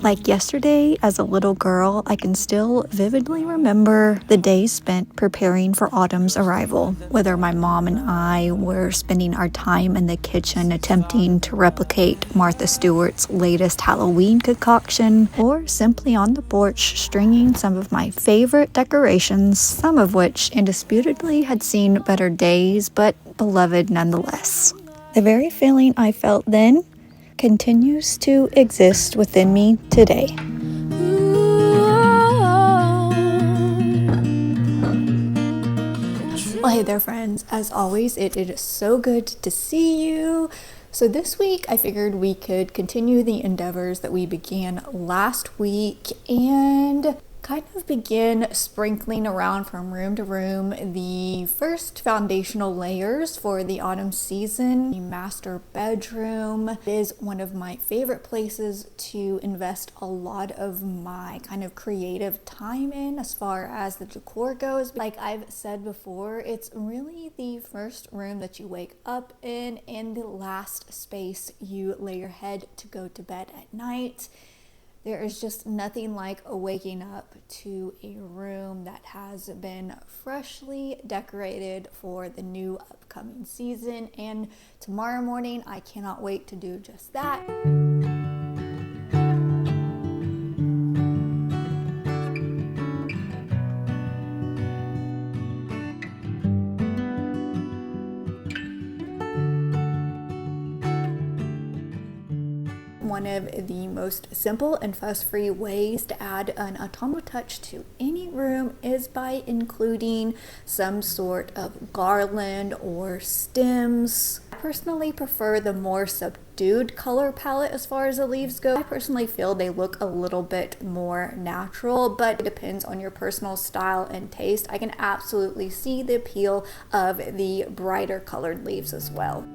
Like yesterday, as a little girl, I can still vividly remember the days spent preparing for autumn's arrival. Whether my mom and I were spending our time in the kitchen attempting to replicate Martha Stewart's latest Halloween concoction, or simply on the porch stringing some of my favorite decorations, some of which indisputably had seen better days, but beloved nonetheless. The very feeling I felt then continues to exist within me today. Well, hey there, friends. As always, it is so good to see you. So this week, I figured we could continue the endeavors that we began last week and kind of begin sprinkling around from room to room the first foundational layers for the autumn season. The master bedroom is one of my favorite places to invest a lot of my kind of creative time in as far as the decor goes. Like I've said before, it's really the first room that you wake up in and the last space you lay your head to go to bed at night. There is just nothing like waking up to a room that has been freshly decorated for the new upcoming season, and tomorrow morning I cannot wait to do just that. One of the most simple and fuss-free ways to add an autumnal touch to any room is by including some sort of garland or stems. I personally prefer the more subdued color palette as far as the leaves go. I personally feel they look a little bit more natural, but it depends on your personal style and taste. I can absolutely see the appeal of the brighter colored leaves as well.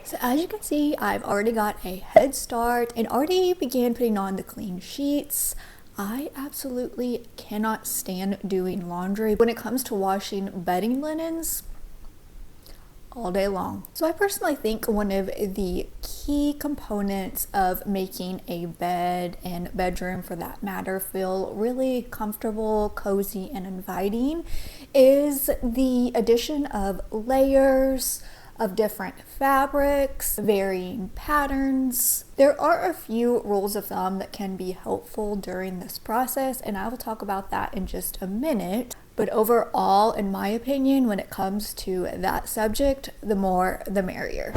So as you can see, I've already got a head start and already began putting on the clean sheets. I absolutely cannot stand doing laundry. When it comes to washing bedding linens, all day long. So I personally think one of the key components of making a bed and bedroom for that matter feel really comfortable, cozy, and inviting is the addition of layers of different fabrics, varying patterns. There are a few rules of thumb that can be helpful during this process, and I will talk about that in just a minute. But overall, in my opinion, when it comes to that subject, the more the merrier.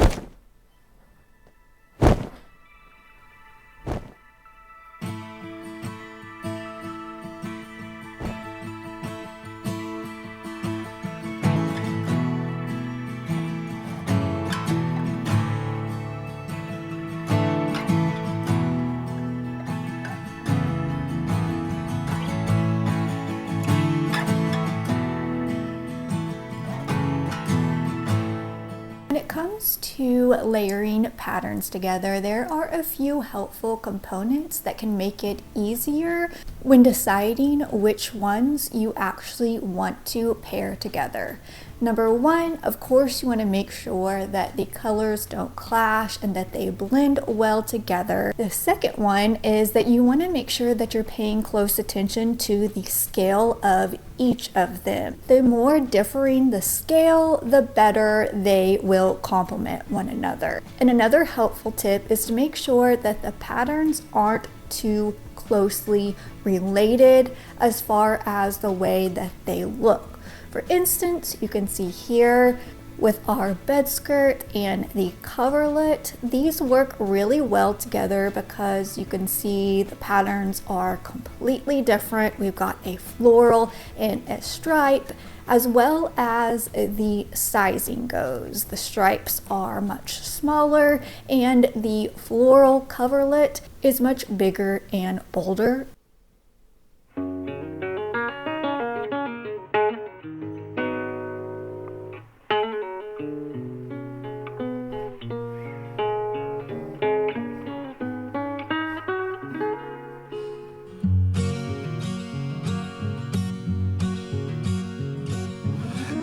comes to layering patterns together, there are a few helpful components that can make it easier when deciding which ones you actually want to pair together. Number one, of course, you want to make sure that the colors don't clash and that they blend well together. The second one is that you want to make sure that you're paying close attention to the scale of each of them. The more differing the scale, the better they will complement one another. And another helpful tip is to make sure that the patterns aren't too closely related as far as the way that they look. For instance, you can see here with our bed skirt and the coverlet, these work really well together because you can see the patterns are completely different. We've got a floral and a stripe, as well as the sizing goes. The stripes are much smaller and the floral coverlet is much bigger and bolder.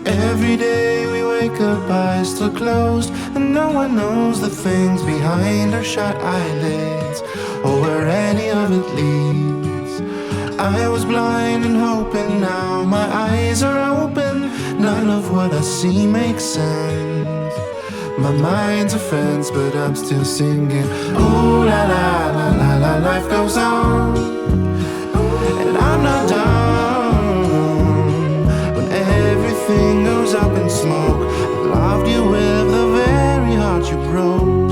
Every day we wake up, eyes still closed, and no one knows the things behind our shut eyelids, or where any of it leads. I was blind and hoping, now my eyes are open. None of what I see makes sense. My mind's a fence, but I'm still singing. Ooh la la la la la, life goes on, and I'm not done. Everything goes up in smoke. I loved you with the very heart you broke.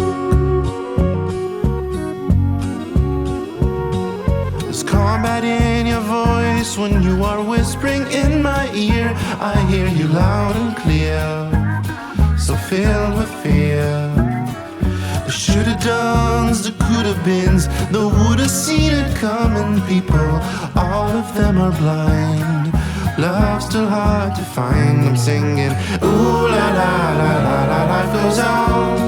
There's combat in your voice when you are whispering in my ear. I hear you loud and clear, so filled with fear. The shoulda dones, the coulda beens, the woulda seen it coming. People, all of them are blind. Love's still hard to find. I'm singing, ooh la la la la la, life goes on,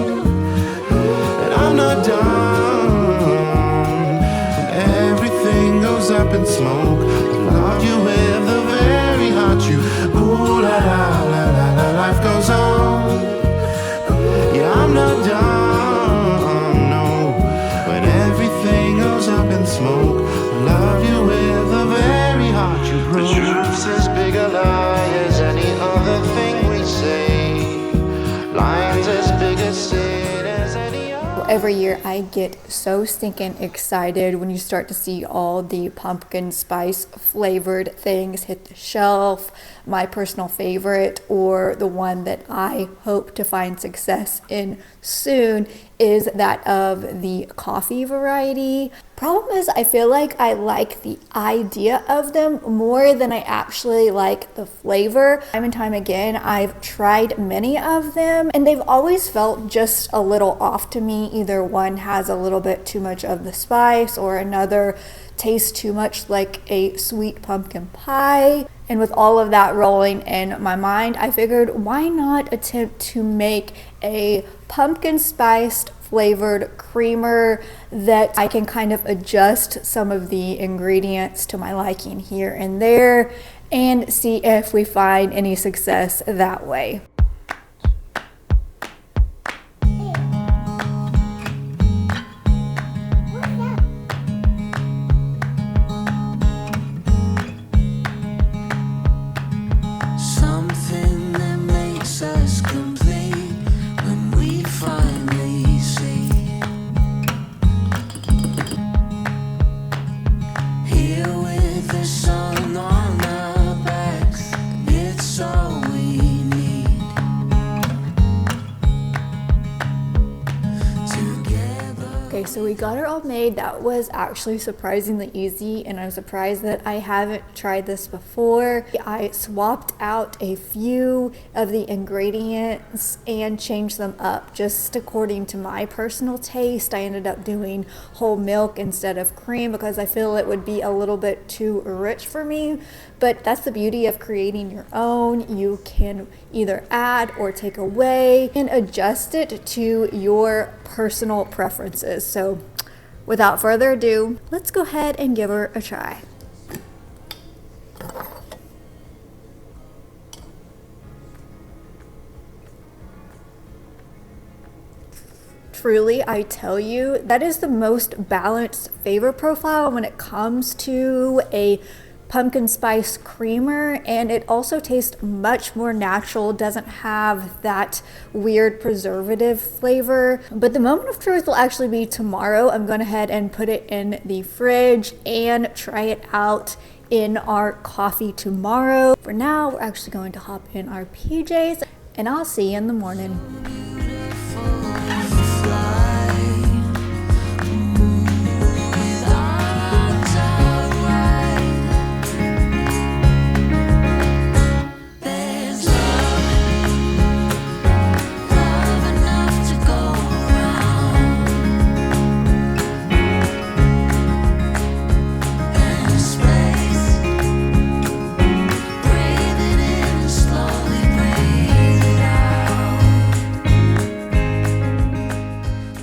and I'm not done. When everything goes up in smoke, I loved you with the very heart you. Ooh la la la la la, life goes on. Yeah, I'm not done, no. When everything goes up in smoke, I loved you with the very heart you broke. The truth's as big a lie as any other thing we say. Lines as big a sin as any other. Every year I get so stinking excited when you start to see all the pumpkin spice flavored things hit the shelf. My personal favorite, or the one that I hope to find success in soon, is that of the coffee variety. Problem is, I feel like I like the idea of them more than I actually like the flavor. Time and time again, I've tried many of them and they've always felt just a little off to me. Either one has a little bit too much of the spice, or another tastes too much like a sweet pumpkin pie. And with all of that rolling in my mind, I figured, why not attempt to make a pumpkin spiced flavored creamer that I can kind of adjust some of the ingredients to my liking here and there, and see if we find any success that way. Sun on our backs, it's all we need. So we got her all made. That was actually surprisingly easy, and I'm surprised that I haven't tried this before. I swapped out a few of the ingredients and changed them up just according to my personal taste. I ended up doing whole milk instead of cream because I feel it would be a little bit too rich for me. But that's the beauty of creating your own. You can either add or take away and adjust it to your personal preferences. So without further ado, let's go ahead and give her a try. Truly, I tell you, that is the most balanced flavor profile when it comes to a pumpkin spice creamer, and it also tastes much more natural, doesn't have that weird preservative flavor. But the moment of truth will actually be tomorrow. I'm going ahead and put it in the fridge and try it out in our coffee tomorrow. For now, we're actually going to hop in our PJs, and I'll see you in the morning.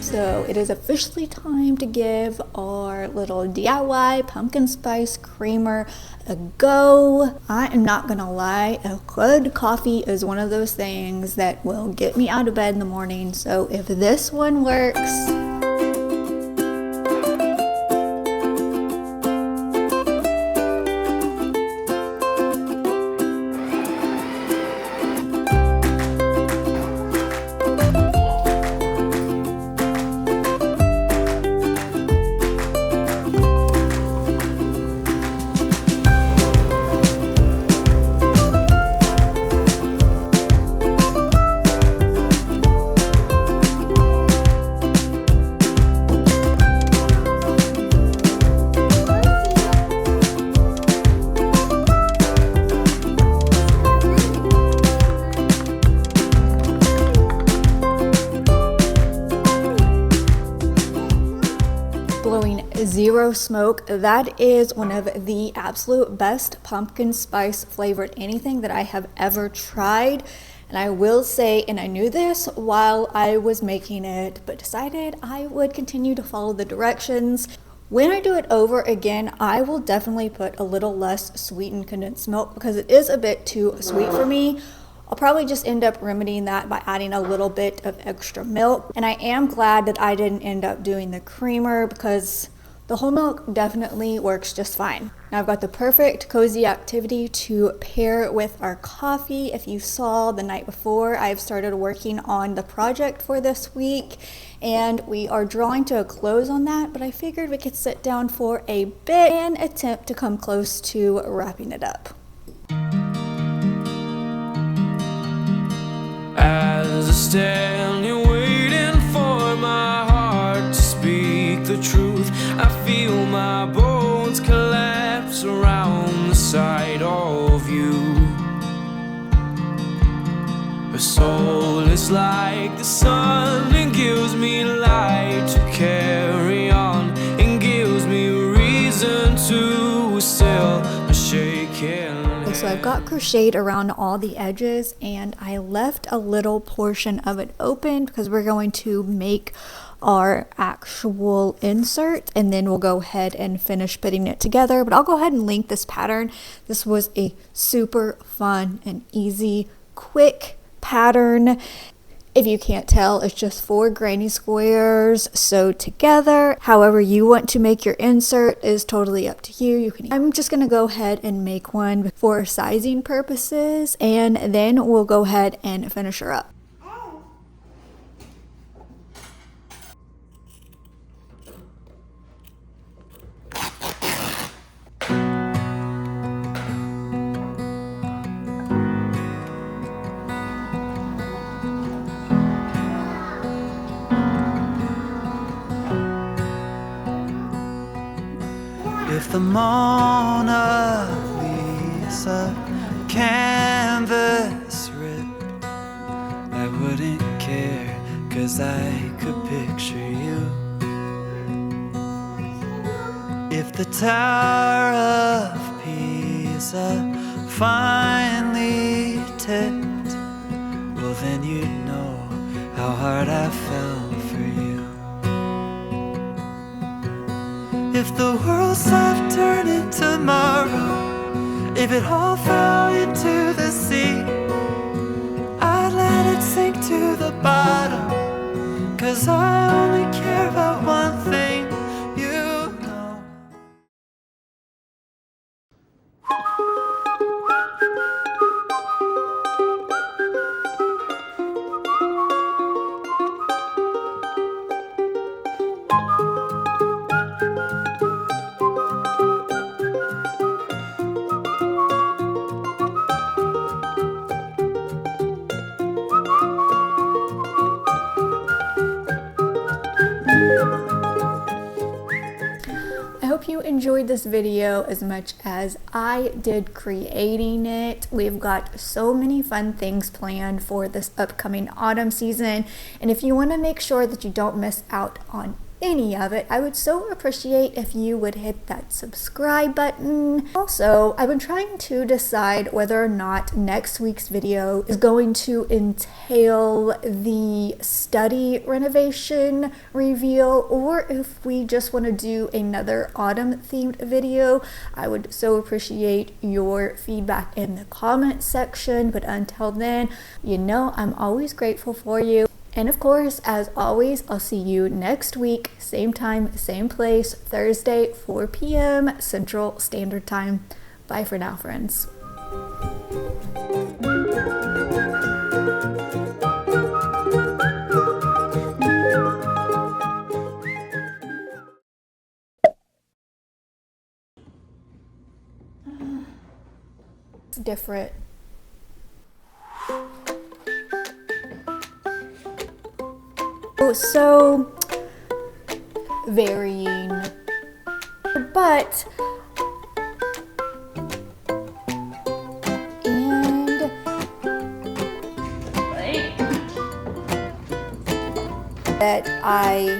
So it is officially time to give our little DIY pumpkin spice creamer a go. I am not gonna lie, a good coffee is one of those things that will get me out of bed in the morning. So if this one works, blowing zero smoke. That is one of the absolute best pumpkin spice flavored anything that I have ever tried. And I will say, and I knew this while I was making it, but decided I would continue to follow the directions. When I do it over again, I will definitely put a little less sweetened condensed milk because it is a bit too sweet for me. I'll probably just end up remedying that by adding a little bit of extra milk. And I am glad that I didn't end up doing the creamer because the whole milk definitely works just fine. Now I've got the perfect cozy activity to pair with our coffee. If you saw the night before, I've started working on the project for this week and we are drawing to a close on that, but I figured we could sit down for a bit and attempt to come close to wrapping it up. As I stand here waiting for my heart to speak the truth, I feel my bones collapse around the sight of you. Her soul is like the sun and gives me light to carry on and gives me reason to still a shaking. So I've got crocheted around all the edges and I left a little portion of it open because we're going to make our actual insert and then we'll go ahead and finish putting it together. But I'll go ahead and link this pattern. This was a super fun and easy, quick pattern. If you can't tell, it's just 4 granny squares sewed together. However you want to make your insert is totally up to you. I'm just going to go ahead and make one for sizing purposes, and then we'll go ahead and finish her up. If the Mona Lisa canvas ripped, I wouldn't care, 'cause I could picture you. If the Tower of Pisa finally tipped, well then you'd know how hard I fell for you. If the world stopped turning tomorrow, if it all fell into the sea, I'd let it sink to the bottom, 'cause I only care about one thing, you know. I hope you enjoyed this video as much as I did creating it. We've got so many fun things planned for this upcoming autumn season, and if you want to make sure that you don't miss out on any of it, I would so appreciate if you would hit that subscribe button. Also, I've been trying to decide whether or not next week's video is going to entail the study renovation reveal, or if we just want to do another autumn themed video. I would so appreciate your feedback in the comment section, but until then, you know I'm always grateful for you. And of course, as always, I'll see you next week, same time, same place, Thursday, 4 p.m. Central Standard Time. Bye for now, friends. It's different. So varying, but that I